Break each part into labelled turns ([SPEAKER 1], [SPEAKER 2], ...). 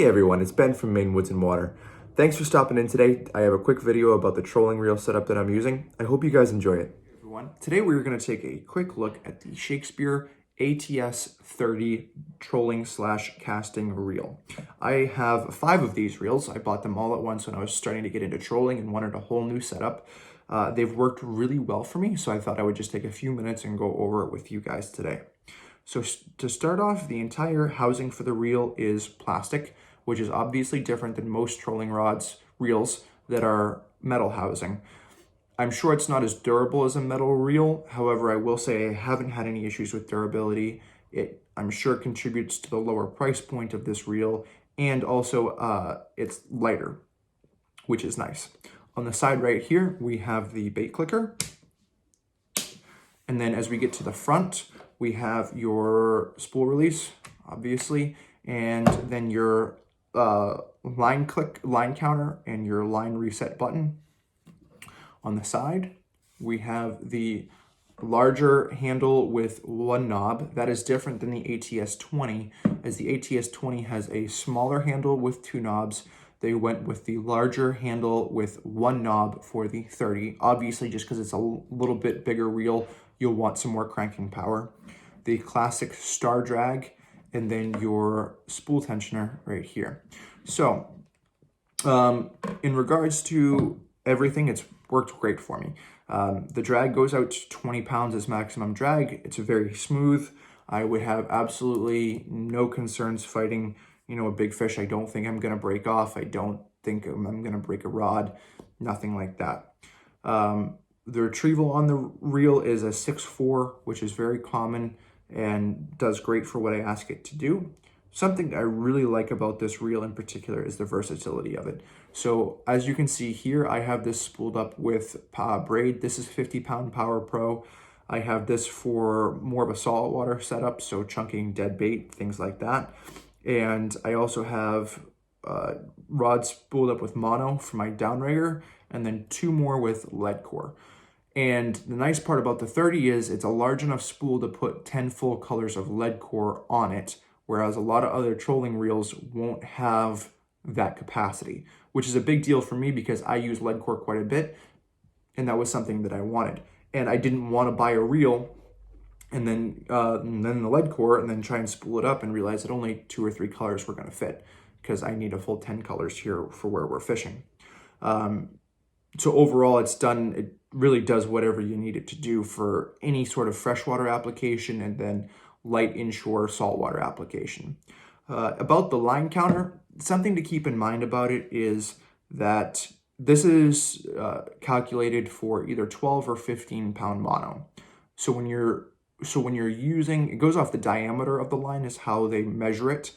[SPEAKER 1] Hey everyone, it's Ben from Maine Woods and Water. Thanks for stopping in today. I have a quick video about the trolling reel setup that I'm using. I hope you guys enjoy it. Hey everyone, today we're going to take a quick look at the Shakespeare ATS 30 trolling / casting reel. I have 5 of these reels. I bought them all at once when I was starting to get into trolling and wanted a whole new setup. They've worked really well for me, so I thought I would just take a few minutes and go over it with you guys today. So to start off, the entire housing for the reel is plastic, which is obviously different than most trolling reels that are metal housing. I'm sure it's not as durable as a metal reel. However, I will say I haven't had any issues with durability. I'm sure contributes to the lower price point of this reel, and also it's lighter, which is nice. On the side right here, we have the bait clicker. And then as we get to the front, we have your spool release, obviously, and then your line counter and your line reset button. On the side, we have the larger handle with one knob. That is different than the ATS 20, as the ATS 20 has a smaller handle with 2 knobs. They went with the larger handle with 1 knob for the 30. Obviously, just because it's a little bit bigger reel, you'll want some more cranking power. The classic star drag, and then your spool tensioner right here. So in regards to everything, it's worked great for me. The drag goes out to 20 pounds as maximum drag. It's very smooth. I would have absolutely no concerns fighting, a big fish. I don't think I'm gonna break off. I don't think I'm gonna break a rod, nothing like that. The retrieval on the reel is a 6'4", which is very common and does great for what I ask it to do. Something I really like about this reel in particular is the versatility of it. So as you can see here, I have this spooled up with braid. This is 50-pound Power Pro. I have this for more of a saltwater setup, so chunking dead bait, things like that. And I also have rods spooled up with mono for my downrigger, and then 2 more with lead core. And the nice part about the 30 is it's a large enough spool to put 10 full colors of lead core on it, whereas a lot of other trolling reels won't have that capacity, which is a big deal for me because I use lead core quite a bit, and that was something that I wanted. And I didn't want to buy a reel and then the lead core and then try and spool it up and realize that only 2 or 3 colors were going to fit, because I need a full 10 colors here for where we're fishing. So overall, it really does whatever you need it to do for any sort of freshwater application and then light inshore saltwater application. About the line counter, something to keep in mind about it is that this is calculated for either 12 or 15-pound mono. So when you're using, it goes off the diameter of the line is how they measure it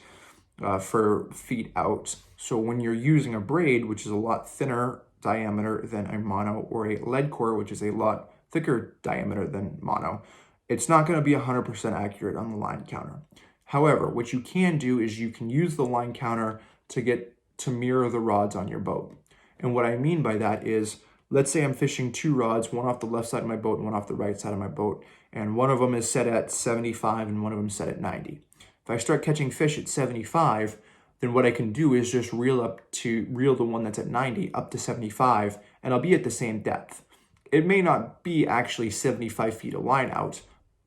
[SPEAKER 1] for feet out. So when you're using a braid, which is a lot thinner diameter than a mono, or a lead core, which is a lot thicker diameter than mono, it's not going to be 100% accurate on the line counter. However, what you can do is you can use the line counter to mirror the rods on your boat. And what I mean by that is, let's say I'm fishing 2 rods, one off the left side of my boat and one off the right side of my boat, and one of them is set at 75 and one of them set at 90. If I start catching fish at 75, then what I can do is just reel the one that's at 90 up to 75, and I'll be at the same depth. It may not be actually 75 feet of line out,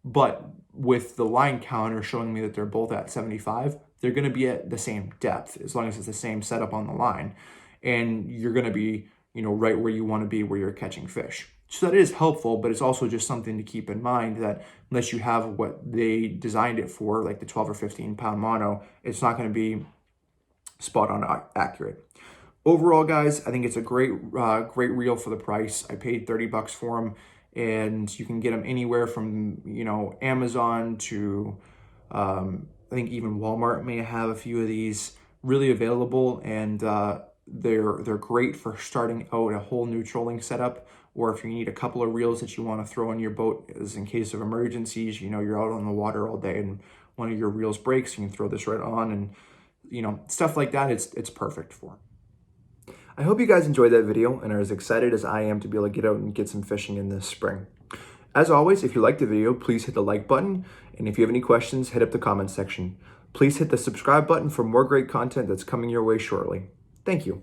[SPEAKER 1] but with the line counter showing me that they're both at 75, they're going to be at the same depth as long as it's the same setup on the line, and you're going to be, right where you want to be where you're catching fish. So that is helpful, but it's also just something to keep in mind that unless you have what they designed it for, like the 12 or 15-pound mono, it's not going to be spot on accurate. Overall, guys, I think it's a great reel for the price. I paid $30 for them, and you can get them anywhere from Amazon to I think even Walmart may have a few of these really available, and they're great for starting out a whole new trolling setup, or if you need a couple of reels that you want to throw on your boat as in case of emergencies. You're out on the water all day and one of your reels breaks, you can throw this right on, and stuff like that, it's perfect for. I hope you guys enjoyed that video and are as excited as I am to be able to get out and get some fishing in this spring. As always, if you liked the video, please hit the like button, and if you have any questions, hit up the comment section. Please hit the subscribe button for more great content that's coming your way shortly. Thank you.